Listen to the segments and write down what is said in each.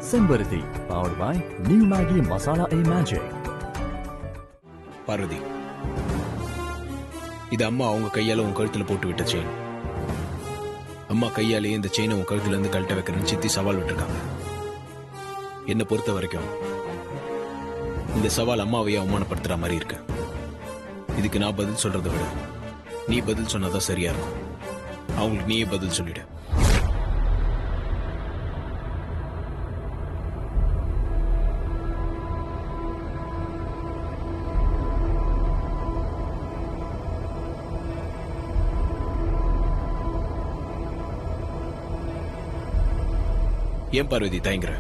Simbarati, powered by New Maggi Masala A Magic. Parvati, இது அம்மா அவங்க கையால உன் கழுத்துல போட்டு விட்ட செயின். அம்மா கையாலேயே இந்த செயினை உன் கழுத்துல இருந்து கழட்ட வைக்கிறேன்னு சித்தி சவால் விட்டுருக்காங்க. என்னை பொறுத்த வரைக்கும் இந்த சவால் அம்மாவையே அவமானப்படுத்துற மாதிரி இருக்கு. இதுக்கு நான் பதில் சொல்றதை விட நீ பதில் சொன்னாதான் சரியா இருக்கும். அவங்களுக்கு நீயே பதில் சொல்லிடு. ஏன் பார்வதி தயங்குற?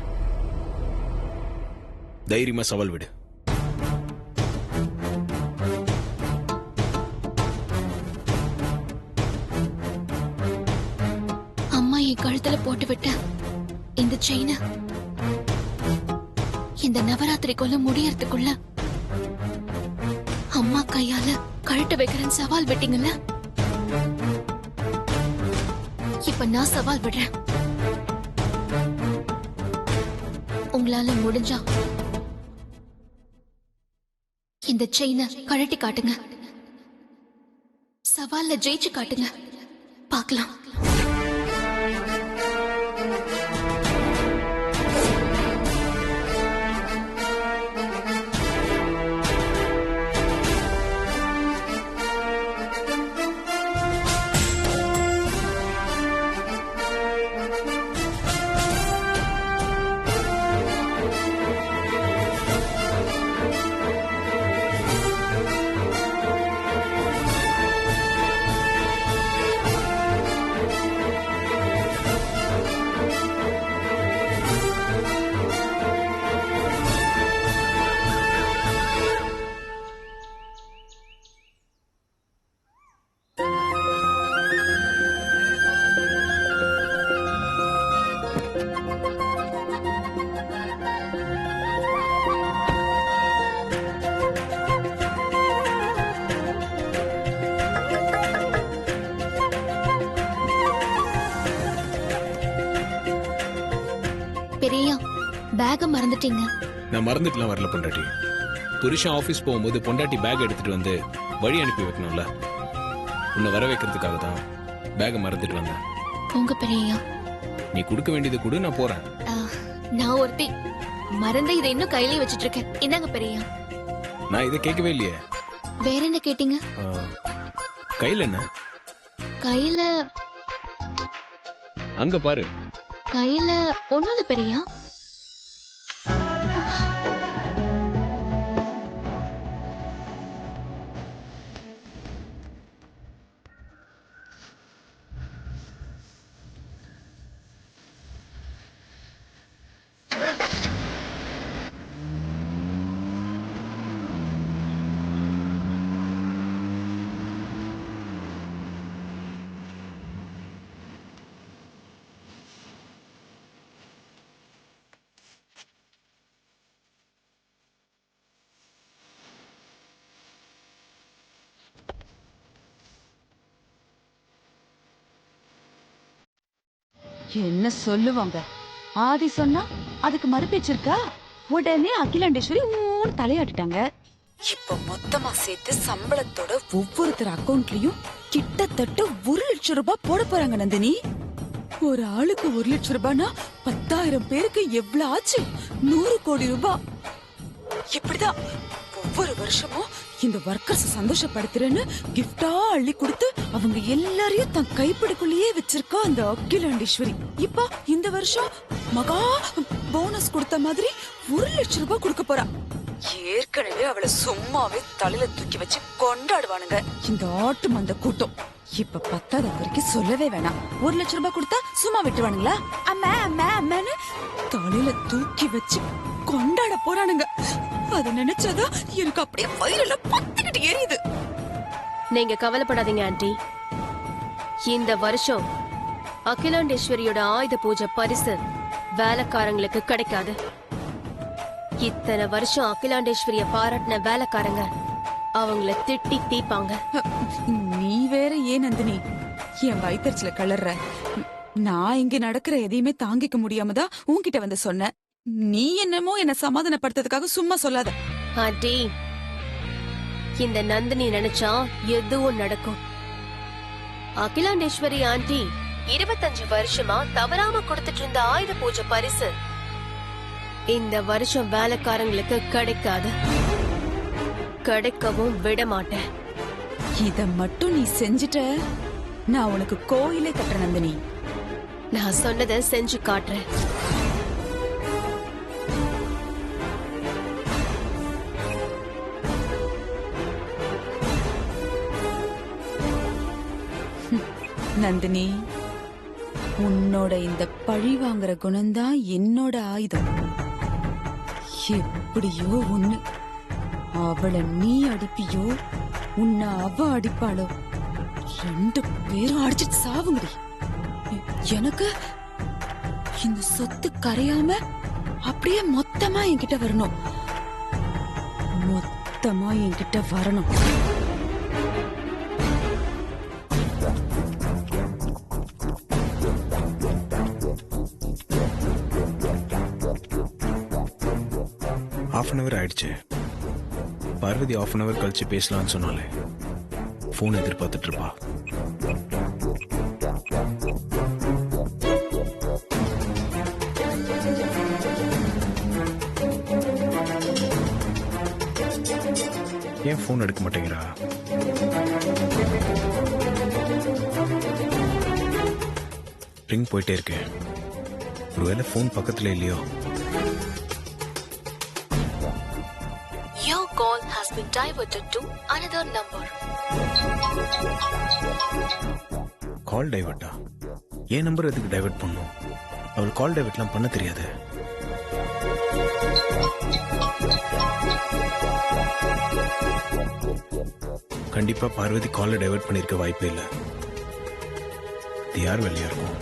தைரியமா சவால் விடு. அம்மா என் கழுத்துல போட்டு விட்ட இந்த செயின இந்த நவராத்திரிக்குள்ள முடியறதுக்குள்ள அம்மா கையால கழட்ட வைக்கிறேன்னு சவால் விட்டீங்கல்ல, இப்ப நான் சவால் விடுறேன். உங்களால முடிஞ்சா இந்த செயினை கழட்டி காட்டுங்க. சவால்ல ஜெயிச்சு காட்டுங்க, பார்க்கலாம். பெரியா, பேக மறந்துட்டீங்க. நான் மறந்துட்டுலாம் வரல பொண்டாட்டி. புருஷன் ஆபீஸ் போகும்போது பொண்டாட்டி பேக் எடுத்துட்டு வந்து வழி அனுப்பி வைக்கணும்ல. உன்னை வர வைக்கிறதுக்காக தான் பேக மறந்துட்டு வந்தேன். உங்க பெரியா, நீ கொடுக்க வேண்டியது கூட நான் போறேன். நான் ஒருத்தி மறந்து இதை இன்னும் கையிலே வச்சிட்டு இருக்கேன். இந்தாங்க பெரியா. நான் இதை கேட்கவே இல்லையே. வேற என்ன கேட்டீங்க? கையில என்ன? கையில அங்க பாரு. கையில ஒண்ணுல பெரியா. என்ன சொல்லுவாங்க? ஆதி சொன்னா அதுக்கு மறுபேச்சிருக்கா? உடனே அகிலாண்டேஸ்வரி தலையாட்டிட்டாங்க. இப்ப மொத்தமா சேர்த்து சம்பளத்தோட ஒவ்வொருத்தர் அக்கௌண்ட்லயும் கிட்டத்தட்ட 1 லட்சம் ரூபாய் போட போறாங்க நந்தினி. ஒரு ஆளுக்கு 1 லட்சம் ரூபாய்னா 10,000 பேருக்கு எவ்வளவு ஆச்சு? 100 கோடி ரூபாய். இப்படிதான் ஒவ்வொரு வருஷமும் இந்த வர்க்கர்ஸ் சந்தோஷப்படுத்துறேன்னு கிஃப்டா அள்ளி கொடுத்து அவங்க எல்லாரையும் தன் கைப்பிடிக்குள்ளேயே வச்சிருக்கா அந்த அகிலாண்டேஸ்வரி. இப்ப இந்த வருஷம் மகா போனஸ் கொடுத்த மாதிரி 1 லட்சம் ரூபாய் கொடுக்க போறா. ஏற்கனவே அவளை சும்மாவே தலையில தூக்கி வச்சு கொண்டாடுவானுங்க இந்த ஆட்டு மந்த கூட்டம். இப்ப 10வது வரைக்கும் சொல்லவே வேணாம். 1 லட்சம் ரூபாய் கொடுத்தா சும்மா விட்டுவானுங்களா? அம்மா அம்மா அம்மான்னு தலையில தூக்கி வச்சு கொண்டாட போறானுங்க. அத நினைச்சாதான் எனக்கு அப்படியே வயிறெல்லாம் பத்திக்கிட்டு எரியுது. நீங்க கவலைப்படாதீங்க ஆண்டி. இந்த வருஷம் அகிலாண்டேஸ்வரியோட ஆயுத பூஜை பரிசு வேலைக்காரங்களுக்கு கிடைக்காது. இத்தனை வருஷம் அகிலாண்டேஸ்வரிய பாராட்டின வேலைக்காரங்க அவங்கள திட்டி தீப்பாங்க. நீ வேற ஏன் நந்தினி என் வயிற்றுல கலர்ற? நான் இங்க நடக்கிற எதையுமே தாங்கிக்க முடியாமதான் உன்கிட்ட வந்து சொன்னேன். நீ என்னமோ என்ன சமாதானப்படுத்துறதுக்காக சும்மா சொல்லாத. ஆண்டி, இந்த நந்தினி நினைச்சா எதுவும் நடக்கும். அகிலாண்டேஸ்வரி ஆண்டி 25 வருஷமா தவறாம கொடுத்துட்டு இருந்த ஆயுத பூஜை பரிசு இந்த வருஷம் வேலைக்காரங்களுக்கு கிடைக்காது. கிடைக்கவும் விட மாட்டேன். இத மட்டும் நீ செஞ்சுட்ட, நான் உனக்கு கோயிலே கட்டுறேன் நந்தினி. நான் சொன்னதை செஞ்சு காட்டுறேன். நந்தினி, உன்னோட இந்த பழி வாங்குற குணம்தான் என்னோட ஆயுதம். எப்படியோ ஒண்ணு, அவளை நீ அடிப்பியோ உன்னை அவ அடிப்பாளோ, 2 பேரும் அடிச்சிட்டு சாவுங்கடி. எனக்கு இந்த சொத்து கரையாம அப்படியே மொத்தமா என்கிட்ட வரணும். மொத்தமா என்கிட்ட வரணும். half an hour ஆயிடுச்சு. பார்வதி half an hour கழிச்சு பேசலாம்னு சொன்னாலே போன் எதிர்பார்த்துட்டு இருப்பா. ஏன் போன் எடுக்க மாட்டேங்கிறா? ரிங் போயிட்டே இருக்கு. ஒருவேளை போன் பக்கத்துல இல்லையோ? Your call has been diverted to another number. கால் டைவர்ட்டா? ஏன் நம்பர் எதுக்கு டைவர்ட் பண்ணும்? அவள் கால் டைவர்ட்லாம் பண்ண தெரியாது. கண்டிப்பா பார்வதி காலை டைவர்ட் பண்ணிருக்க வாய்ப்பே இல்லை. இது யார் வேலையா இருக்கும்?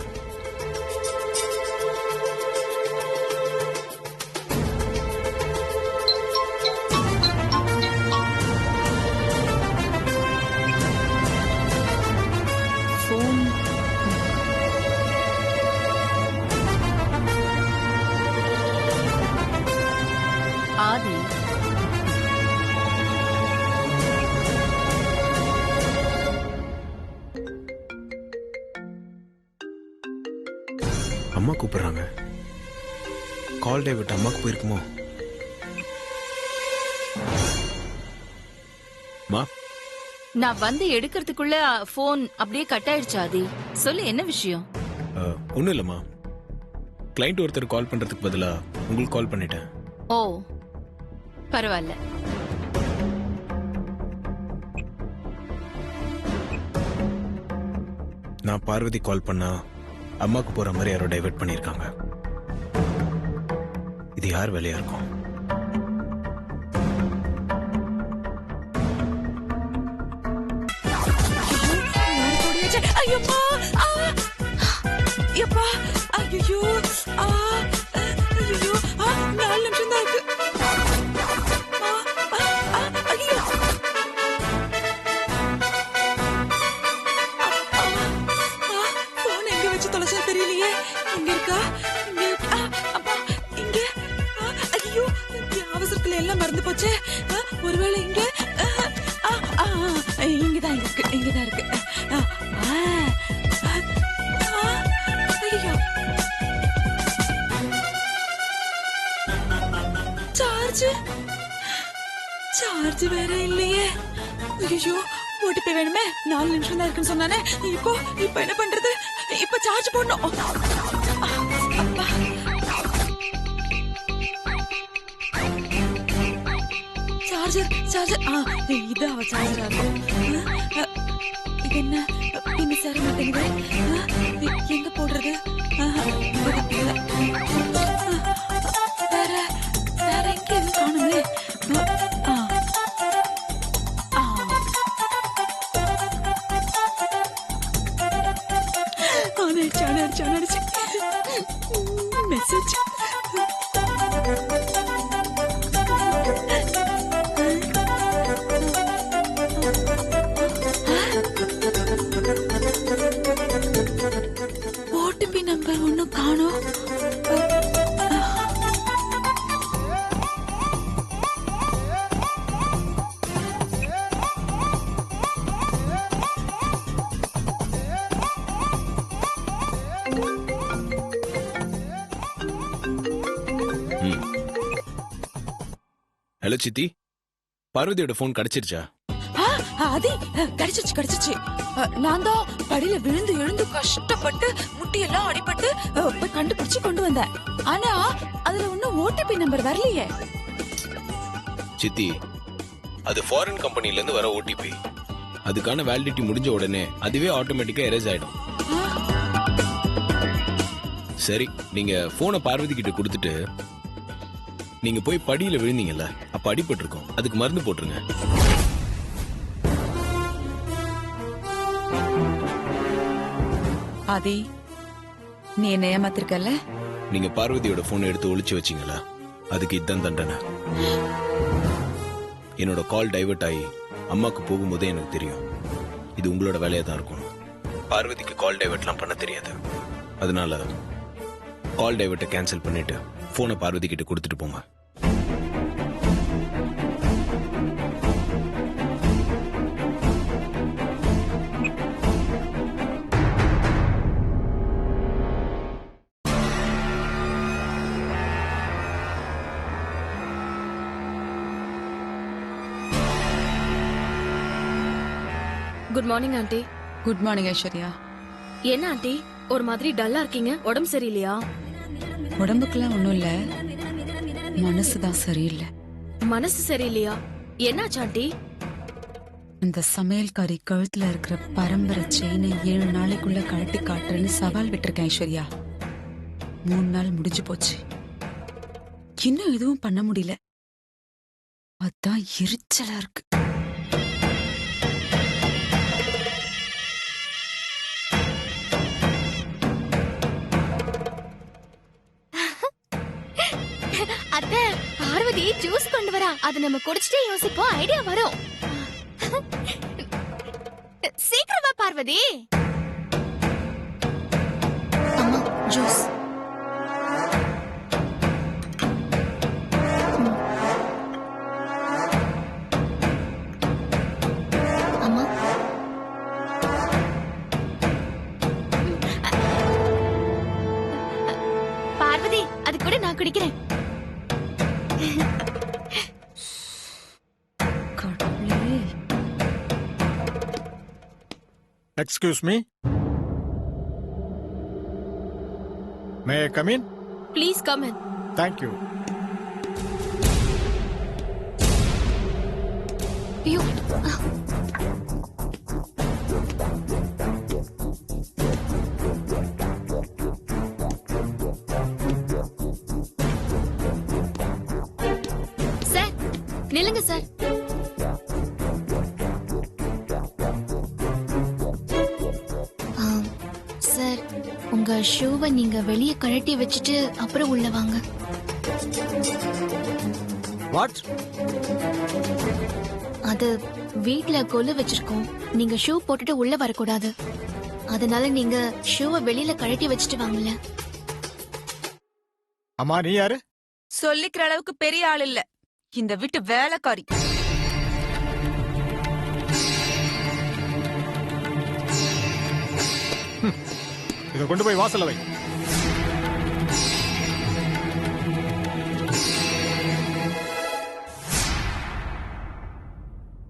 ஆதி, அம்மா கூப்பிடுறாங்க. கால் டைவர்ட் அம்மாக்கு போயிருக்குமோ? மா, நான் வந்து எடுக்கிறதுக்குள்ள போன் அப்படியே கட் ஆயிடுச்சு. ஆதி, சொல்லு என்ன விஷயம்? ஒன்றும் இல்லைம்மா. கிளைண்ட் ஒருத்தர் கால் பண்றதுக்கு பதிலா உங்களுக்கு கால் பண்ணிட்டேன். ஓ, பரவாயில்ல. நான் பார்வதி கால் பண்ணா அம்மாக்கு போற மாதிரி யாரோ டைவர்ட் பண்ணிருக்காங்க. இது யார் வேலையா இருக்கும்? ஐயப்பா, ஐயப்பா, ஐயோ, ஐயோ, 4 நிமிஷம் தான் இருக்கு. ஐயோ, போன் எங்க வச்சு தொலைச்சா தெரியலையே. இங்க இருக்கா? அப்பா, இங்க. ஐயோ, அவசரத்துல எல்லாம் மறந்து போச்சு. ஒருவேளை இங்க. இங்கதான் இருக்கு, இங்கதான் இருக்கு. சார்ஜ் வேற இல்லையே. ஐயோ, ஓடிபி வேணுமே. 4 நிமிஷம் தான் இருக்குன்னு சொன்னானே. இப்போ என்ன பண்றது? இப்ப சார்ஜ் போடணும். அப்பா, சார்ஜர் இது அவ சார்ஜர் ஆகும். இது என்ன இங்க சேர மாட்டேங்குது. எங்க போடுறது? வேற எங்க எதுவும் காணுமே. அடிச்சு மெசேஜ். ஓடிபி நம்பர் ஒன்னும் காணோம். ஹலோ சித்தி, பார்வதியோட ஃபோன் கிடைச்சிருச்சா? ஆதி கிடைச்சிச்சு. நான் தான் படியில விழுந்து எழுந்து கஷ்டப்பட்டு முட்டியெல்லாம் அடிபட்டு போய் கண்டுபிடிச்சு கொண்டு வந்தேன். ஆனா அதுல ஒன்னும் ஓடிபி நம்பர் வரலையே. சித்தி, அது ஃபாரின் கம்பெனில இருந்து வர ஓடிபி. அதுக்கான வேலிடிட்டி முடிஞ்ச உடனே அதுவே ஆட்டோமேட்டிக்கா எரேஸ் ஆயிடும். சரி, நீங்க போனை பார்வதி கிட்ட கொடுத்துட்டு நீங்க போய் படியில விழுந்தீங்கல்ல, அப்ப அடிபட்டு இருக்கும், அதுக்கு மருந்து போட்டுருங்க. ஆதி, நீ என்ன ஏமாத்திருக்கல? நீங்க பார்வதியோட போனை எடுத்து ஒளிச்சு வச்சீங்களா, அதுக்கு இதுதான் தண்டனை. என்னோட கால் டைவர்ட் ஆகி அம்மாக்கு போகும்போதே எனக்கு தெரியும் இது உங்களோட வேலையா தான் இருக்கும். பார்வதிக்கு கால் டைவர்ட்லாம் பண்ண தெரியாது. அதனால கால் டைவர்ட்டை கேன்சல் பண்ணிட்டு போனை பார்வதி கிட்ட கொடுத்துட்டு போங்க. Good morning aunty. Good morning Aishwarya. என்ன ஆண்டி ஒரு மாதிரி டல்லா இருக்கீங்க? உடம்பு சரியில்லையா? உடம்புக்குலாம் ஒண்ணும் இல்ல, மனசுதான் சரியில்லை. மனசு சரியில்லையா? என்னாச்சு ஆண்டி? இந்த சமையல்காரி கழுத்துல இருக்கிற பரம்பரை செயினை 7 நாளைக்குள்ள கழட்டி காட்டுறேன்னு சவால் விட்டுருக்கேன் ஐஸ்வர்யா. 3 நாள் முடிஞ்சு போச்சு, இன்னும் எதுவும் பண்ண முடியல. அதான் எரிச்சலா இருக்கு. அத்தை, பார்வதி ஜூஸ் கொண்டு வரா, அது நம்ம குடிச்சிட்டே யோசிப்போம், ஐடியா வரும். சீக்கிரமா பார்வதி. அம்மா ஜூஸ். அம்மா பார்வதி, அது கூட நான் குடிக்கிறேன். Excuse me. May I come in? Please come in. Thank you. You. Sir, நில்லுங்க சார். சார், உங்க ஷூவை நீங்க வெளியே கழட்டி வச்சுட்டு அப்புறம் உள்ள வாங்க. What? அது வீட்ல கொலு வச்சிருக்கோம், நீங்க ஷூ போட்டுட்டு உள்ள வரக்கூடாது. அதனால நீங்க ஷூவை வெளியில கழட்டி வச்சுட்டு வாங்கல. அம்மா, நீ யாரு? சொல்லிக்கிற அளவுக்கு பெரிய ஆள் இல்ல, இந்த வீட்டு வேலைக்காரி. இதை கொண்டு போய் வாசல்ல வை.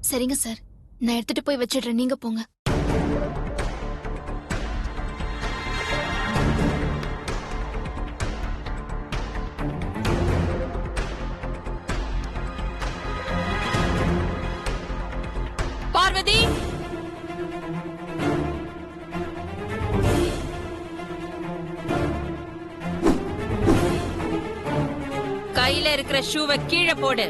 சரிங்க சார், நான் எடுத்துட்டு போய் வச்சிடுறேன், நீங்க போங்க. பார்வதி, கையில இருக்கிற ஷூவை கீழே போடு.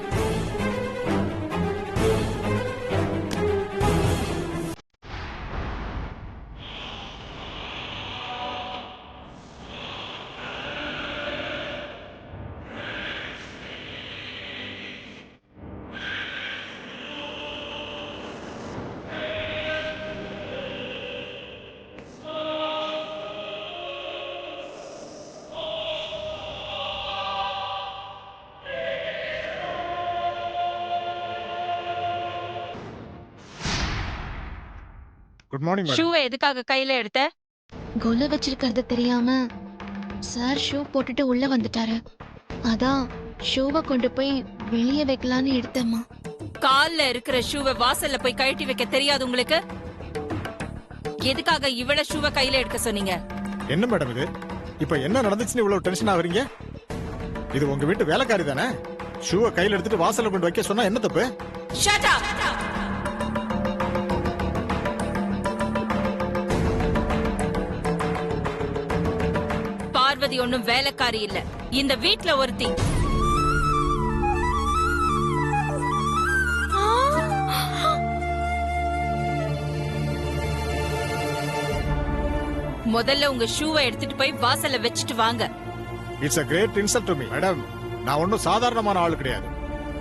Good morning madam. ஷூவை எதுக்காக கையில எடுத்த? கொலு வச்சிருக்கிறது தெரியாம சார் ஷூ போட்டுட்டு உள்ள வந்துட்டாரு. அதான் ஷூவை கொண்டு போய் வெளியே வைக்கலான்னு எடுத்தேம்மா. கால்ல இருக்கிற ஷூவை வாசல்ல போய் கழட்டி வைக்க தெரியாது உங்களுக்கு? எதுக்காக இவ்வளவு ஷூவை கையில எடுக்க சொன்னீங்க? என்ன மேடம் இது? இப்ப என்ன நடந்துச்சுன்னு இவ்வளவு டென்ஷன் ஆவறீங்க? இது உங்க வீட்டு வேலைக்காரி தானே? ஷூவை கையில எடுத்துட்டு வாசல்ல கொண்டு வைக்க சொன்னா என்ன தப்பு? Shut up! பார்வதி ஒண்ணும் வேலைக்காரி இல்ல, இந்த வீட்ல ஒருத்தி. முதல்ல உங்க ஷூவை எடுத்துட்டு போய் வாசல்ல வச்சுட்டு வாங்க. It's a great insult to me. Madam, நான் ஒன்னும் சாதாரணமான ஆளு கிடையாது.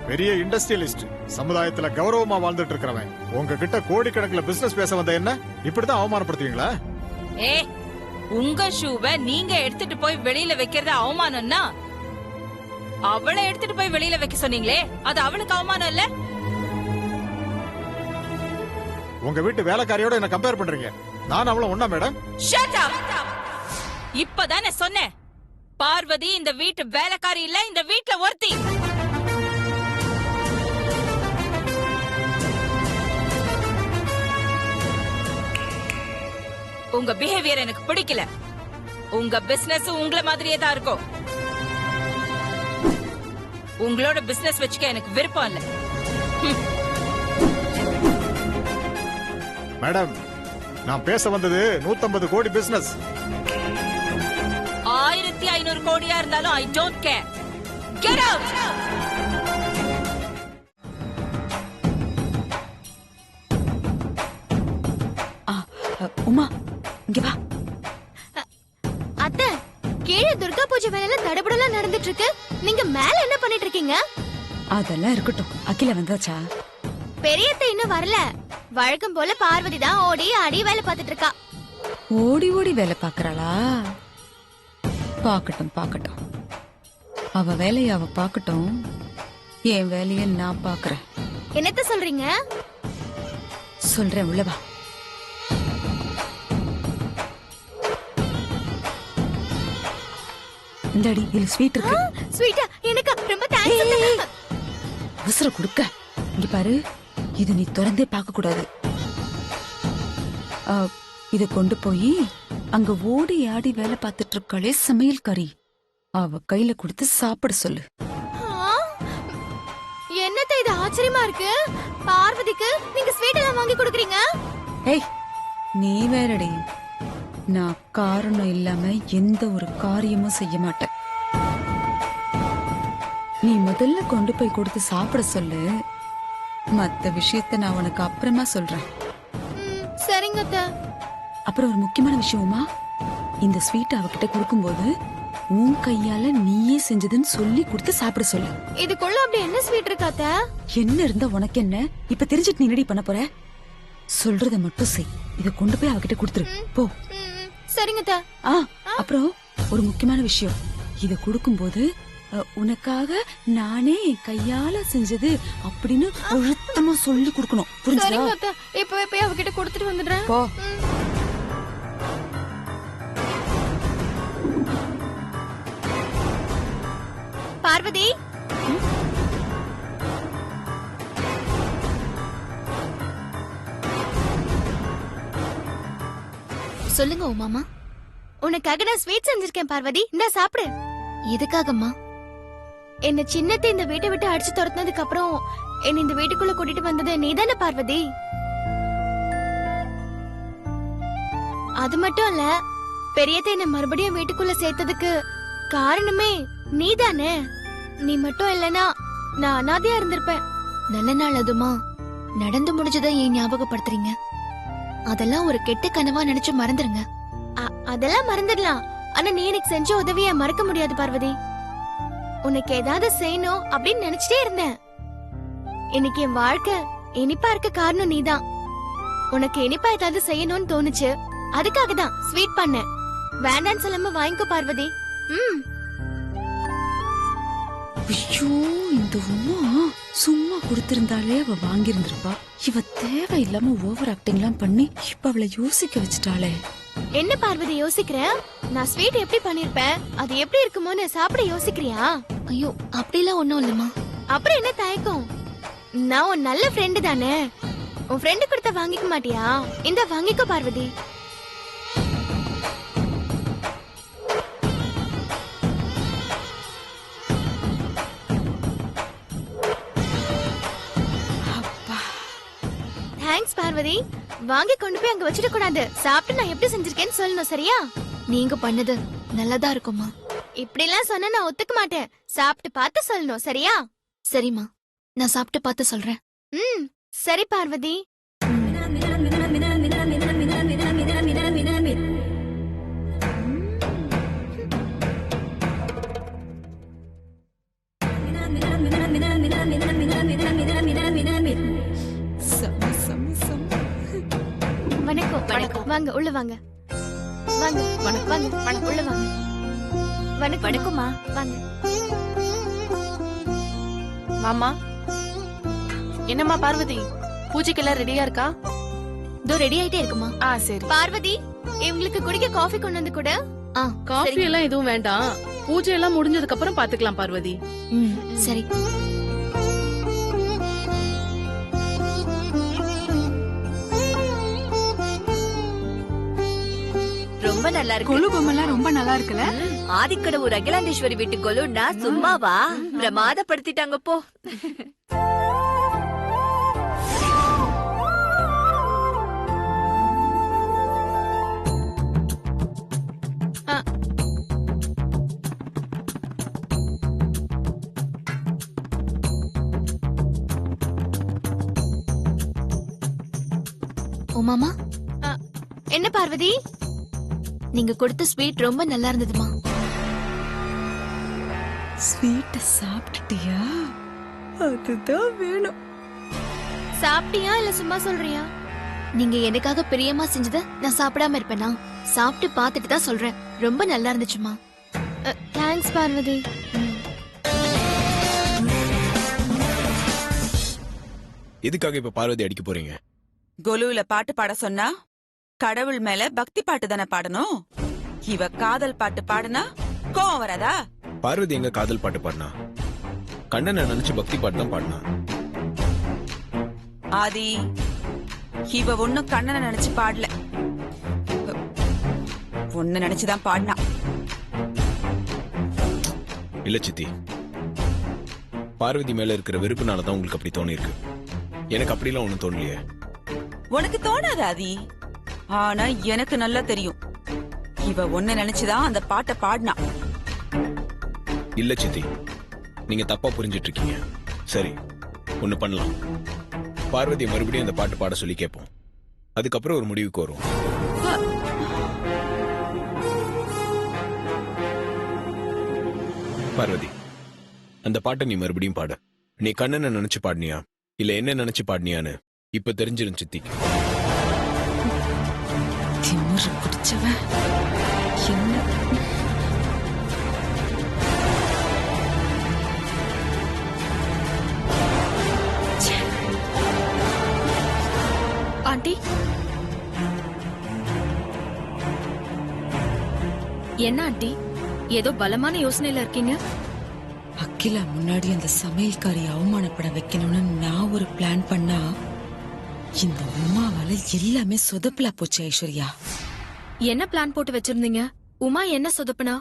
பெரிய இண்டஸ்ட்ரியலிஸ்ட், சமுதாயத்துல கௌரவமா வாழ்ந்துட்டு இருக்கிறவன். உங்ககிட்ட கோடிக்கணக்கில் பிசினஸ் பேச வந்த என்ன இப்படிதான் அவமானப்படுத்துவீங்களா? ஏ, உங்க ஷூவை நீங்க எடுத்துட்டு போய் வெளியில வைக்கிறது அவமானம்னா அவளை எடுத்துட்டு போய் வெளியில வைக்க சொன்னீங்களே, அது அவளுக்கு அவமானம் இல்ல? உங்க வீட்டு வேலைக்காரியோட என்ன கம்பேர் பண்றீங்க? நான் அவள ஒண்ணா மேடம்? Shut up! இப்பதானே சொன்னேன், பார்வதி இந்த வீட்டு வேலைக்காரி இல்ல, இந்த வீட்ல ஒருத்தி. உங்க பிஹேவியர் எனக்கு பிடிக்கல. உங்க பிசினஸ் உங்கள மாதிரியே தான் இருக்கும். உங்களோட பிசினஸ் வச்சுக்க எனக்கு விருப்பம் இல்ல. மேடம், நான் பேச வந்தது 150 கோடி பிசினஸ். 1500 கோடியா இருந்தாலும் I don't care. Get out! Uma, இங்க வா. அத்தை, கீழே துர்கா பூஜை வேலையில தடபுடலாம் நடந்துட்டு இருக்கு. நீங்க மேல என்ன பண்ணிட்டு இருக்கீங்க? அதெல்லாம் இருக்கட்டும். அகில வந்தாச்சா? பெரியத்தை இன்னும் வரல. வழக்கம் போல பார்வதி தான் ஓடி ஆடி வேலை பார்த்துட்டு இருக்கா. ஓடி ஓடி வேலை பாக்குறாளா? பாக்கட்டும் பாக்கட்டும், அவ வேலைய அவ பாக்கட்டும். என் வேலைய நான் பாக்குறேன். என்னத்த சொல்றீங்க? சொல்றேன், உள்ள வா. இந்தாடி, இதுல ஸ்வீட் இருக்கு. ஸ்வீட்டா? எனக்கு ரொம்ப தேங்க்ஸ். அவசரம் கொடுக்க. இங்க பாரு, இது நீ திறந்தே பார்க்க கூடாது. இத கொண்டு போய் அங்க ஓடி ஆடி வேலை பார்த்துட்டு இருக்காளே சமையல்காரி, அவ கையில கொடுத்து சாப்பிட சொல்லு. என்னத்த இது ஆச்சரியமா இருக்கு? பார்வதிக்கு நீங்க ஸ்வீட் எல்லாம் வாங்கி கொடுக்கறீங்க? ஏய், நீ வேறடி. நான் காரணம் இல்லாம எந்த ஒரு காரியமும் செய்ய மாட்டேன். நீ முதல்ல கொண்டு போய் கொடுத்து சாப்பிட சொல்லு. மத்த விஷயத்த நான் உனக்கு அப்புறமா சொல்றேன். சரிங்க அத்தை. அப்புறம் ஒரு முக்கியமான விஷயமா, இந்த ஸ்வீட் அவகிட்ட கொடுக்கும்போது உன் கையால நீயே செஞ்சதுன்னு சொல்லி கொடுத்து சாப்பிட சொல்லு. இதுக்குள்ள அப்படி என்ன ஸ்வீட் இருக்கு அத்தை? என்ன இருந்தா உனக்கு என்ன? இப்ப தெரிஞ்சிட்டு நீ என்னடி பண்ண போற? சொல்றத மட்டும் செய். இத கொண்டு போய் அவகிட்ட கொடுத்துரு போ. சரிங்க அத்தை. அப்புறம் ஒரு முக்கியமான விஷயம், இத கொடுக்கும்போது உனக்காக நானே என் கையால செஞ்சது அப்படின்னு அழுத்தமா சொல்லி கொடுக்கணும். புரிஞ்சுதா? சரிங்க அத்தை. இப்பவே போய் அவகிட்ட கொடுத்துட்டு வந்துடுறேன். போ. பார்வதி, சொல்லுங்க உமாமா. உனக்காக நான் ஸ்வீட் செஞ்சிருக்கேன் பார்வதி, இந்தா சாப்பிடு. எதுக்காகம்மா? என்ன சின்னத்தை இந்த வீட்டை விட்டு அடிச்சு துரத்துனதுக்கு அப்புறம் என்ன இந்த வீட்டுக்குள்ள கூட்டிட்டு வந்தது நீதானே பார்வதி? அது மட்டும் இல்ல, பெரியத்தை என்ன மறுபடியும் வீட்டுக்குள்ள சேர்த்ததுக்கு காரணமே நீதானே. நீ மட்டும் இல்லனா நான் அனாதையா இருந்திருப்பேன். நல்ல நாள் அதுமா, நடந்து முடிஞ்சதை ஏன் ஞாபகப்படுத்துறீங்க? அதெல்லாம் ஒரு கெட்ட கனவா நினைச்சு மறந்துருங்க. அதெல்லாம் மறந்துடலாம், ஆனா நீ எனக்கு செஞ்ச உதவிய மறக்க முடியாது பார்வதி. உனக்கு ஏதாவது செய்யணும் அப்படின்னு நினைச்சிட்டே இருந்தேன். இன்னைக்கு என் வாழ்க்கை இனிப்பா இருக்க காரணம் நீதான். உனக்கு இனிப்பா ஏதாவது செய்யணும்னு தோணுச்சு, அதுக்காக தான் ஸ்வீட் பண்ண. வேண்டான்னு சொல்லாம வாங்கிக்கோ பார்வதி. ஐயோ, இந்த உமா சும்மா கொடுத்திருந்தாலே அவ வாங்கி இருந்திருப்பா. இவ தேவையில்லாம ஓவர் ஆக்டிங் எல்லாம் பண்ணி இப்ப அவளை யோசிக்க வச்சுட்டாளே. என்ன பார்வதி யோசிக்கிற? நான் ஸ்வீட் எப்படி பண்ணிருப்பேன், அது எப்படி இருக்குமோன்னு சாப்பிட யோசிக்கிறியா? ஐயோ அப்படிலாம் ஒண்ணும் இல்லம்மா. அப்புறம் என்ன தயக்கம்? நான் உன் நல்ல ஃப்ரெண்டு தானே. உன் ஃப்ரெண்டு கொடுத்த வாங்கிக்க மாட்டியா? இந்த வாங்கிக்கோ பார்வதி. தேங்க்ஸ் பார்வதி. வாங்கி கொண்டு போய் அங்க வச்சிட கூடாது. சாப்பிட்டு நான் எப்படி செஞ்சிருக்கேன்னு சொல்லணும், சரியா? நீங்க பண்ணது நல்லதா இருக்குமா? இப்படிலாம் சொன்னா நான் ஒத்துக்க மாட்டேன். சாப்பிட்டு பார்த்து சொல்லணும், சரியா? சரிம்மா, நான் சாப்பிட்டு பார்த்து சொல்றேன். சரி பார்வதி. வணக்கம். வணக்கம். வாங்க உள்ள வாங்க. வாங்க. வாங்க. வாங்க உள்ள வாங்க. வணக்கம். வணக்கம்மா. வாங்க. மாமா, என்னம்மா பார்வதி, பூஜைக்கெல்லாம் ரெடியா இருக்கா? இதோ ரெடி ஆயிட்டே இருக்குமா? சரி. பார்வதி, இவங்களுக்கு குடிக்க காஃபி கொண்டு வந்து கூட. காஃபி எல்லாம் எதுவும் வேண்டாம், பூஜை எல்லாம் முடிஞ்சதுக்கு அப்புறம் பாத்துக்கலாம் பார்வதி. சரி. ரொம்ப நல்லா இருக்கு. கொலு பொம்மெல்லாம் ரொம்ப நல்லா இருக்குல்ல? ஆதிக்கடவுர் அகிலாண்டேஸ்வரி வீட்டு கொலுன்னா சும்மாவா? பிரமாதப்படுத்திட்டாங்க போ. உமாமா, என்ன பார்வதி? நீங்க கொடுத்த ஸ்வீட் ரொம்ப நல்லா இருந்ததுமா. ஸ்வீட் சாப்பிட்டுட்டியா? அதுதான் வேணும். சாப்பிட்டியா இல்ல சும்மா சொல்றியா? நீங்க எனக்காக பிரியமா செஞ்சத நான் சாப்பிடாம இருப்பேனா? சாப்பிட்டு பார்த்துட்டு தான் சொல்றேன். ரொம்ப நல்லா இருந்துச்சுமா. தேங்க்ஸ் பார்வதி. எதுக்காக இப்ப பார்வதி அடிக்க போறீங்க? கொலுல பாட்டு பாட சொன்னா கடவுள் மேல பக்தி பாட்டு தானே பாடணும். இவ காதல் பாட்டு பாடுனா கோவம் வராதா? பார்வதி எங்க காதல் பாட்டு பாடினா? கண்ணனை நினைச்சு பக்தி பாட்டு தான் பாடினா. ஆதி, இவ ஒண்ணும் கண்ணனை நினைச்சு பாடல, ஒண்ணு நினைச்சுதான் பாடினா. இல்ல சித்தி, பார்வதி மேல இருக்கிற வெறுப்புனாலதான் உங்களுக்கு அப்படி தோணி இருக்கு. எனக்கு அப்படிலாம் ஒண்ணும் தோணலையே. உனக்கு தோணாது ஆதி, ஆனா எனக்கு நல்லா தெரியும் இவ ஒண்ணு நினைச்சுதான் அந்த பாட்டை பாடினா. இல்ல சித்தி, நீங்க தப்பா புரிஞ்சிட்டு இருக்கீங்க. சரி, ஒண்ணு பண்ணலாம். பார்வதி மறுபடியும் அந்த பாட்டு பாட சொல்லி கேட்போம். அதுக்கப்புறம் ஒரு முடிவுக்கு வரும். பார்வதி, அந்த பாட்டை நீ மறுபடியும் பாடு. நீ கண்ணனை நினைச்சு பாடினியா இல்ல என்ன நினைச்சு பாடினியான்னு இப்ப தெரிஞ்சிரும் சித்திக்கு. திமிரு பிடிச்சவன் என்ன? ஆண்டி, என்ன ஆண்டி, ஏதோ பலமான யோசனையில இருக்கீங்க? அகிலா முன்னாடி அந்த சமையல்காரி அவமானப்பட வைக்கணும்னு நான் ஒரு பிளான் பண்ணா இந்த உமாவால எல்லாமே சொதப்பலா போச்சு. ஐஸ்வர்யா, என்ன பிளான் போட்டு வச்சிருந்தீங்க? உமா என்ன சொதப்புனா?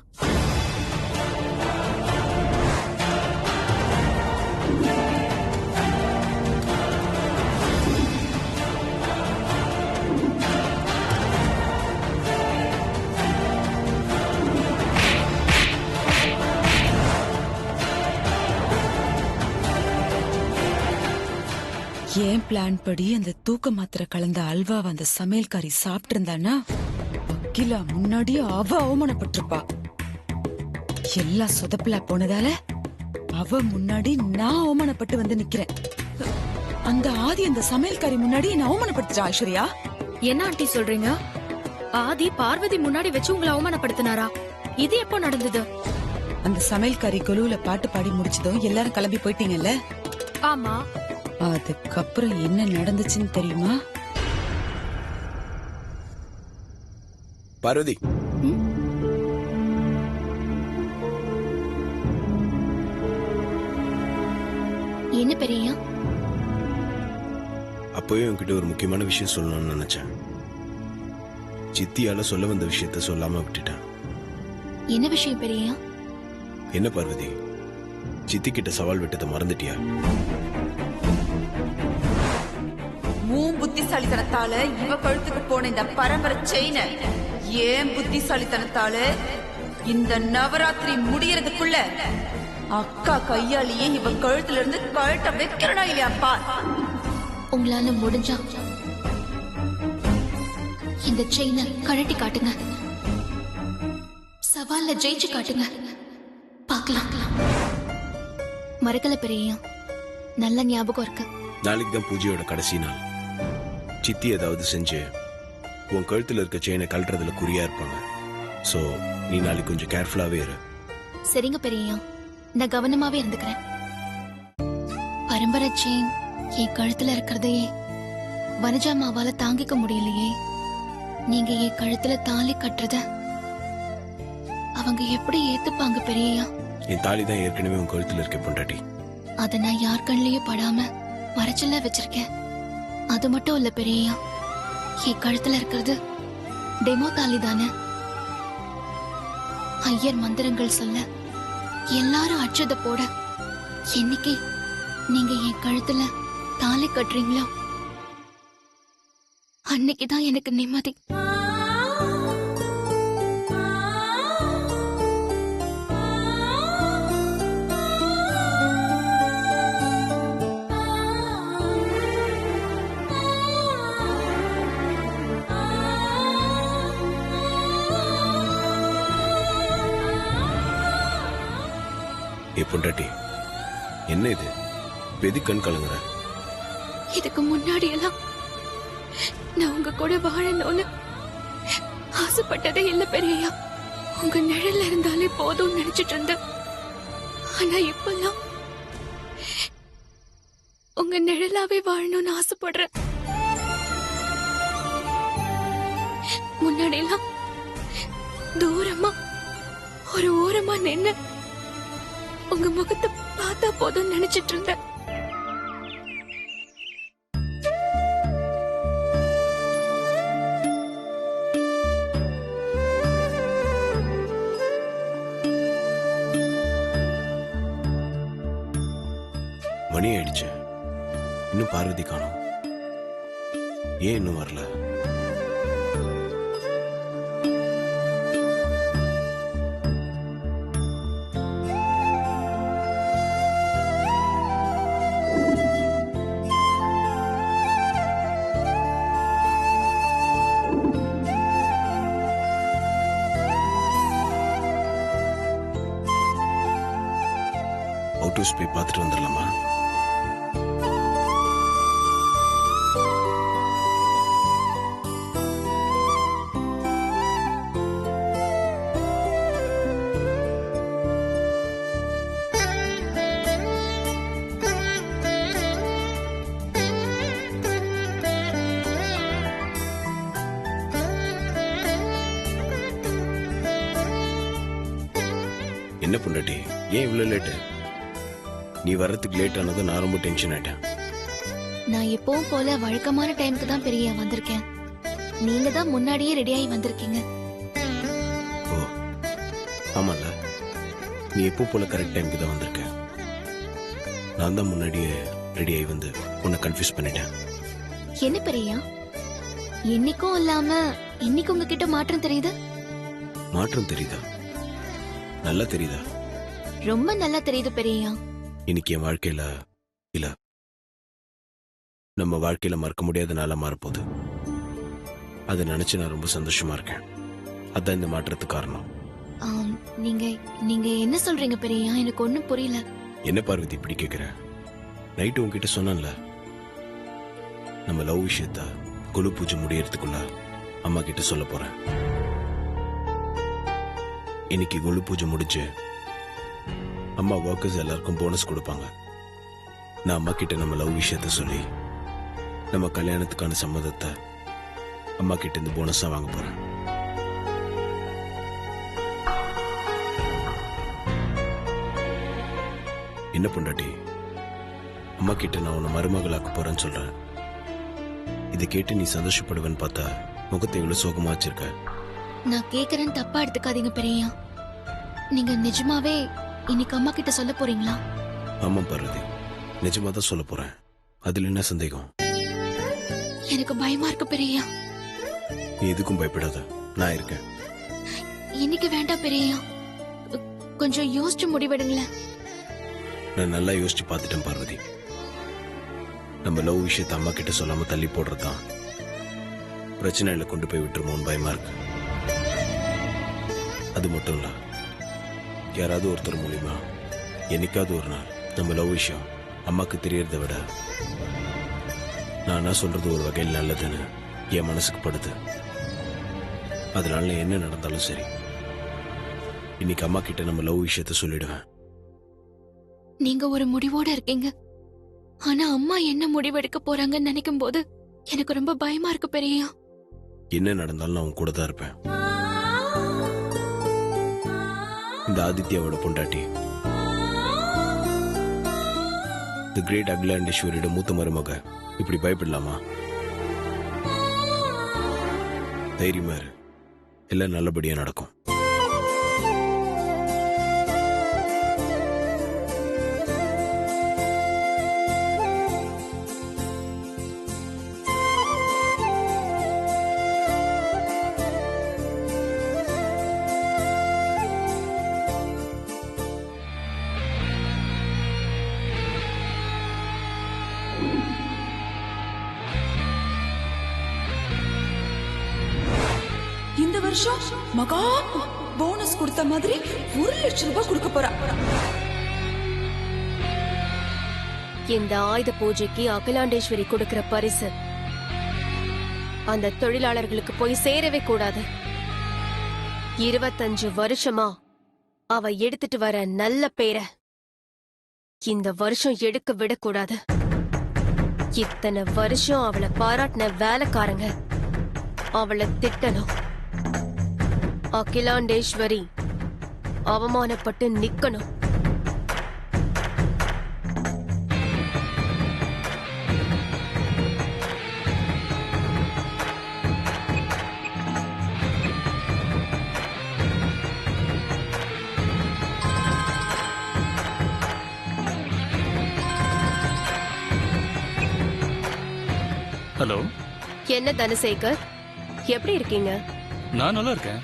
ஏன் பிளான் படி அந்த தூக்க மாத்திரை கலந்த அல்வாவை அந்த சமையல்காரி சாப்பிட்டு இருந்தானா அகிலா முன்னாடி அவ அவமானப்பட்டிருப்பா. எல்லாம் சொதப்பலா போனதால அவ முன்னாடி நான் அவமானப்பட்டு வந்து நிக்கிறேன். அந்த ஆதி அந்த சமையல்காரி முன்னாடி என்ன அவமானப்படுத்துறா. ஐஸ்வர்யா, என்ன ஆண்டி சொல்றீங்க? ஆதி பார்வதி முன்னாடி வச்சு உங்களை அவமானப்படுத்தினாரா? இது எப்போ நடந்தது? அந்த சமையல்காரி கொலுவுல பாட்டு பாடி முடிச்சதும் எல்லாரும் கிளம்பி போயிட்டீங்கல்ல? ஆமா. அதுக்கப்புறம் என்ன நடந்துச்சுன்னு தெரியுமா? பார்வதி, என்ன பெரியயா? அப்பவே உன்கிட்ட ஒரு முக்கியமான விஷயம் சொல்லணும்னு நினைச்சேன். சித்தியால சொல்ல வந்த விஷயத்த சொல்லாம விட்டுட்டேன். என்ன விஷயம் பெரியயா? என்ன பார்வதி, சித்தி கிட்ட சவால் விட்டதை மறந்துட்டியா? உன் புத்திசாலித்தனத்தால இவ கழுத்துக்கு போன இந்த பரம்பரை செயின ஏன் புத்திசாலித்தனத்தால இந்த நவராத்திரி முடியறதுக்குள்ள அக்கா கையாலேயே இவ கழுத்துல இருந்து கழட்ட வைக்கிறனா இல்லையாப்பா? உங்களால முடிஞ்சா இந்த செயினை கழட்டி காட்டுங்க. சவால்ல ஜெயிச்சு காட்டுங்க. பார்க்கலாம். மறக்கல பெரியயா, நல்ல ஞாபகம் இருக்கு. நாளைக்கு தான் பூஜையோட கடைசி நாள். சித்தி ஏதாவது செஞ்சு உன் கழுத்துல இருக்க செயினை கழட்டுறதுல குறியா இருப்பாங்க. சோ நீ நாளைக்கு கொஞ்சம் கேர்ஃபுல்லாவே இரு. சரிங்க பெரியயா, நான் கவனமாவே இருந்துக்கிறேன். பரம்பரை செயின் என் கழுத்துல இருக்கிறதையே வனஜாமாவால தாங்கிக்க முடியலையே. நீங்க என் கழுத்துல தாலி கட்டுறத அவங்க எப்படி ஏத்துப்பாங்க பெரியயா? என் தாலி தான் ஏற்கனவே உன் கழுத்துல இருக்க பொண்டாட்டி. அத நான் யார் கண்ணிலையும் படாம மறைச்சல வச்சிருக்கேன். அது மட்டும் இல்ல பெரியயா, என் கழுத்துல இருக்கிறது டெமோ தாலி தானே. ஐயர் மந்திரங்கள் சொல்ல எல்லாரும் அச்சத போட என்னைக்கு நீங்க என் கழுத்துல தாலி கட்டுறீங்களோ அன்னைக்குதான் எனக்கு நிம்மதி. பொண்டாட்டி, என்ன இது? வெதி கண் கலங்குற? இதுக்கு முன்னாடி எல்லாம் நான் உங்க கூட வாழணும்னு ஆசைப்பட்டதே இல்ல பெரியயா. உங்க நிழல்ல இருந்தாலே போதும் நினைச்சிட்டு இருந்தேன். ஆனா இப்பெல்லாம் உங்க நிழலாவே வாழணும்னு ஆசைப்படுறேன். முன்னாடி எல்லாம் தூரமா ஒரு ஓரமா நின்னு உங்க முகத்தை பார்த்தா போதும் நினைச்சிட்டு இருந்தேன். மணி ஆயிடுச்சு, இன்னும் பார்வதி காணோம். ஏன் இன்னும் வரல? அவுட் போய் பார்த்துட்டு வந்துடலாமா? என்ன பொண்டாட்டி, ஏன் இவ்வளவு லேட்டு? நீ வர்றதுக்கு லேட் ஆனது நான் ரொம்ப டென்ஷன் ஆயிட்டேன். நான் எப்பவும் போல வழக்கமான டைமுக்கு தான் பெரிய வந்திருக்கேன். நீங்க தான் முன்னாடியே ரெடியாகி வந்திருக்கீங்க. ஓ ஆமால, நீ எப்போ போல கரெக்ட் டைமுக்கு தான் வந்திருக்க. நான் தான் முன்னாடியே ரெடியாகி வந்து உன்னை கன்ஃபியூஸ் பண்ணிட்டேன். என்ன பெரியா, என்னைக்கும் இல்லாம இன்னைக்கு உங்ககிட்ட மாற்றம் தெரியுது? மாற்றம் தெரியுதா? நல்லா தெரியுதா? ரொம்ப நல்லா தெரியுது பெரியா. இன்னைக்கு என் வாழ்க்கையில இல்ல, நம்ம வாழ்க்கையில மறக்க முடியாத நாளா மாறப்போகுது. அதை நினைச்சு நான் ரொம்ப சந்தோஷமா இருக்கேன். அதான் இந்த மாற்றத்துக்கு காரணம். நீங்க நீங்க என்ன சொல்றீங்க பெரியா? எனக்கு ஒண்ணும் புரியல. என்ன பார்வதி இப்படி கேக்குற? நைட்டு உன்கிட்ட சொன்னேன்ல, நம்ம லவ் விஷயத்த குழு பூஜை முடியறதுக்குள்ள அம்மா கிட்ட சொல்ல போறேன். இன்னைக்கு குழு பூஜை முடிஞ்சு அம்மா ஒர்க்கர்ஸ் எல்லாருக்கும் போனஸ் கொடுப்பாங்க. நான் அம்மா கிட்ட நம்ம லவ் விஷயத்த சொல்லி நம்ம கல்யாணத்துக்கான சம்மதத்தை அம்மா கிட்ட இருந்து போனஸா வாங்க போறேன். என்ன பொண்டாட்டி, அம்மா கிட்ட நான் உன்னை மருமகளாக்க போறேன்னு சொல்றேன். இதை கேட்டு நீ சந்தோஷப்படுவேன்னு பார்த்தா முகத்தை இவ்வளவு சோகமா வச்சிருக்க. நான் கேக்குறேன்னு தப்பா எடுத்துக்காதீங்க பெரியா. நீங்க நிஜமாவே இன்னைக்கு அம்மா கிட்ட சொல்ல போறீங்களா? ஆமா பார்வதி, நிஜமா தான் சொல்ல போறேன். அதுல என்ன சந்தேகம்? எனக்கு பயமா இருக்கு பெரியா. நீ எதுக்கும் பயப்படாத, நான் இருக்கேன். இன்னைக்கு வேண்டாம் பெரியா, கொஞ்சம் யோசிச்சு முடிவெடுங்களேன். நான் நல்லா யோசிச்சு பார்த்துட்டேன் பார்வதி. நம்ம லவ் விஷயத்த அம்மா கிட்ட சொல்லாம தள்ளி போடுறதுதான் பிரச்சனையில கொண்டு போய் விட்டுருமோன்னு பயமா இருக்கு. அது மட்டும் இல்ல, யாராவது ஒருத்தர் மூலியமா என்னைக்காவது ஒரு நாள் நம்ம லவ் விஷயம் அம்மாக்கு தெரியறதை விட நான் சொல்றது ஒரு வகையில் நல்லதுன்னு என் மனசுக்கு படுது. அதனால என்ன நடந்தாலும் சரி, இன்னைக்கு அம்மா கிட்ட நம்ம லவ் விஷயத்த சொல்லிடுவேன். நீங்க ஒரு முடிவோட இருக்கீங்க. ஆனா அம்மா என்ன முடிவெடுக்க போறாங்கன்னு நினைக்கும் போது எனக்கு ரொம்ப பயமா இருக்கு பெரியா. என்ன நடந்தாலும் நான் உன் கூட தான் இருப்பேன். இந்த ஆதித்யாவோட பொண்டாட்டி, தி கிரேட் அகிலாண்டேஸ்வரியோட மூத்த மருமக இப்படி பயப்படலாமா? தைரியமா இரு, எல்லாம் நல்லபடியா நடக்கும். இந்த வருஷம் மகா போனஸ் கொடுத்த மாதிரி 1 லட்சம் ரூபாய் கொடுக்க போறா. இந்த ஆயுத பூஜைக்கு அகிலாண்டேஸ்வரி கொடுக்கிற பரிசு அந்த தொழிலாளர்களுக்கு போய் சேரவே கூடாது. 25 வருஷமா அவ எடுத்துட்டு வர நல்ல பேரை இந்த வருஷம் எடுக்க விடக்கூடாது. இத்தனை வருஷம் அவளை பாராட்டின வேலைக்காரங்க அவளை திட்டணும். அகிலாண்டேஸ்வரி அவமானப்பட்டு நிக்கணும். ஹலோ, என்ன தனசேகர், எப்படி இருக்கீங்க? நான் நல்லா இருக்கேன்.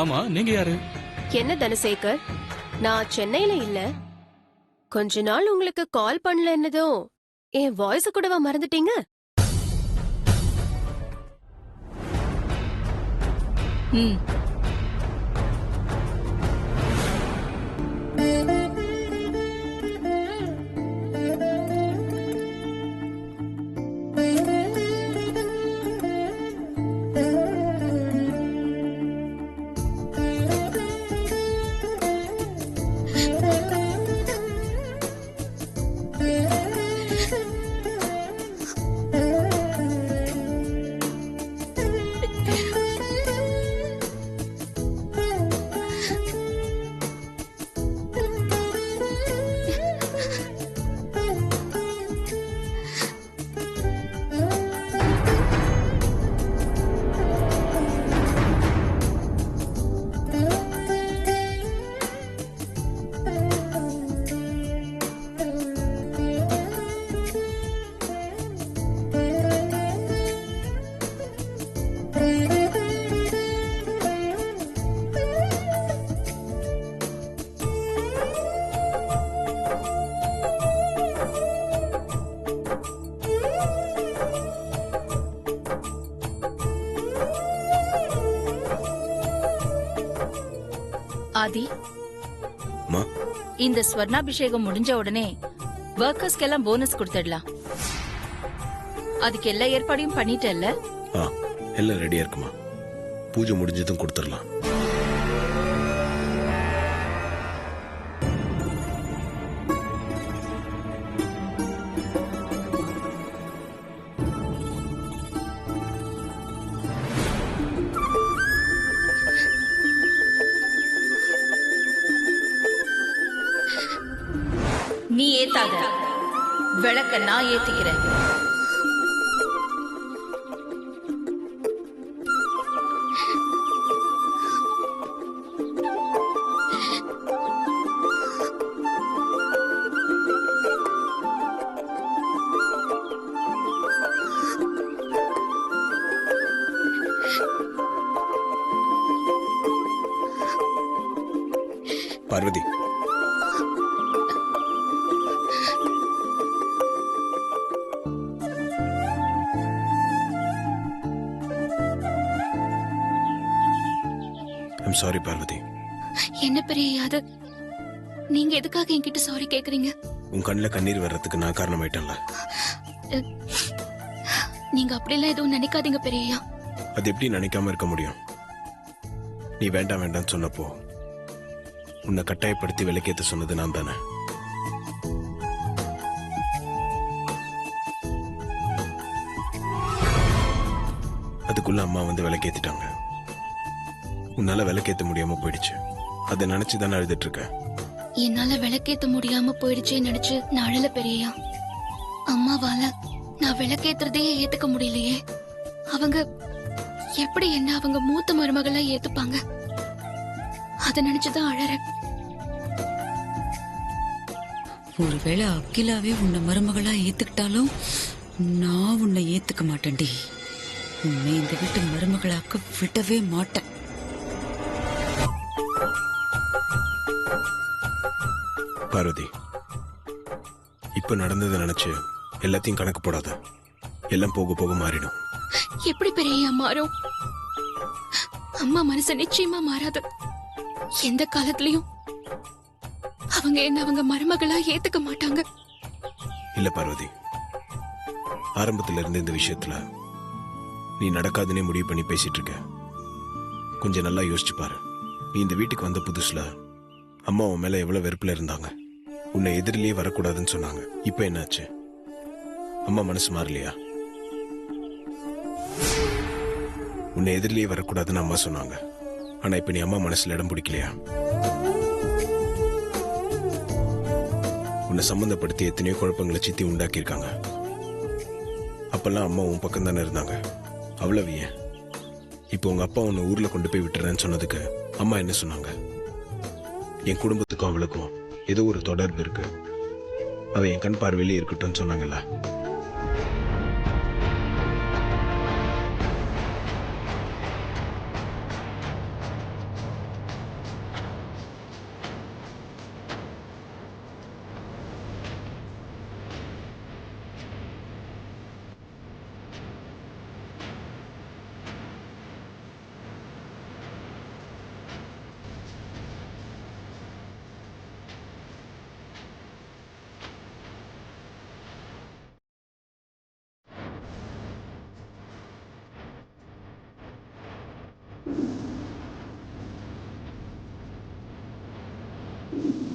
ஆமா, நீங்க யாரு? என்ன தனசேகர், நான் சென்னையில இல்ல. கொஞ்ச நாள் உங்களுக்கு கால் பண்ணல என்னதும் என் வாய்ஸ கூடவா மறந்துட்டீங்க? ம், ஆதி, அம்மா, இந்த ஸ்வர்ணாபிஷேகம் முடிஞ்ச உடனே ஒர்க்கர்ஸ்க்கெல்லாம் போனஸ் கொடுத்துடலாம். அதுக்கு எல்லா ஏற்பாடையும் பண்ணிட்டல்ல? எல்லாம் ரெடியா இருக்குமா? பூஜை முடிஞ்சதும் கொடுத்துடலாம். நீ ஏத்தாத, விளக்க நான் ஏத்திக்கிறேன். Parvathi, I'm sorry Parvathi. என்ன பெரிய அது? நீங்க எதுக்காக என்கிட்ட சாரி கேக்குறீங்க? உன் கண்ணில் கண்ணீர் வர்றதுக்கு நான் காரணமாயிட்டேன்ல. நீங்க அப்படிலாம் எதுவும் நினைக்காதீங்க பெரியயா. அது எப்படி நினைக்காம இருக்க முடியும்? நீ வேண்டாம் வேண்டாம்னு சொன்னப்போ உன்னை கட்டாயப்படுத்தி விலக்கேத்த சொன்னது நான் தானே. அதுக்குள்ள அம்மா வந்து விலக்கேத்திட்டாங்க. உன்னால விலக்கேத்த முடியாம போயிடுச்சு. அதை நினைச்சு தானே அழுதுட்டு இருக்க. என்னால விளக்கேத்த முடியாம போயிடுச்சே நினைச்சு நான் அழல பெரியயா. அம்மாவால நான் விளக்கேத்துறதே ஏத்துக்க முடியலையே. அவங்க எப்படி என்ன அவங்க மூத்த மருமகளா ஏத்துப்பாங்க? அத நினைச்சுதான் அழறேன். ஒருவேளை அகிலாவே உன்னை மருமகளா ஏத்துக்கிட்டாலும் நான் உன்னை ஏத்துக்க மாட்டேன்டி. உன்னை இந்த வீட்டு மருமகளாக்க விடவே மாட்டேன். பார்வதி, இப்ப நடந்ததை நினைச்சு எல்லாத்தையும் கணக்கு போடாத. எல்லாம் போக போக மாறிடும். எப்படி பெரியயா மாறும்? அம்மா மனசு நிச்சயமா மாறாது. எந்த காலத்திலயும் அவங்க என்ன அவங்க மருமகளா ஏத்துக்க மாட்டாங்க. இல்ல பார்வதி, ஆரம்பத்துல இருந்து இந்த விஷயத்துல நீ நடக்காதுன்னே முடிவு பண்ணி பேசிட்டு இருக்க. கொஞ்சம் நல்லா யோசிச்சு பாரு. நீ இந்த வீட்டுக்கு வந்த புதுசுல அம்மா உன் மேல எவ்வளவு வெறுப்புல இருந்தாங்க. உன்னை எதிரிலேயே வரக்கூடாதுன்னு சொன்னாங்க. இப்ப என்னாச்சு? அம்மா மனசு மாறலையா? உன்னை எதிரிலேயே வரக்கூடாதுன்னு அம்மா சொன்னாங்க. ஆனா இப்ப நீ அம்மா மனசுல இடம் பிடிக்கலையா? உன்னை சம்பந்தப்படுத்தி எத்தனையோ குழப்பங்களை சித்தி உண்டாக்கி இருக்காங்க. அப்பெல்லாம் அம்மா உன் பக்கம் தானே இருந்தாங்க. அவ்வளவு ஏன் இப்போ உங்க அப்பா உன்னை ஊர்ல கொண்டு போய் விட்டுறேன்னு சொன்னதுக்கு அம்மா என்ன சொன்னாங்க? என் குடும்பத்துக்கும் அவளுக்கும் ஏதோ ஒரு தொடர்பு இருக்கு, அவ என் கண் பார்வையிலே இருக்கட்டும்னு சொன்னாங்கல்ல. Thank you.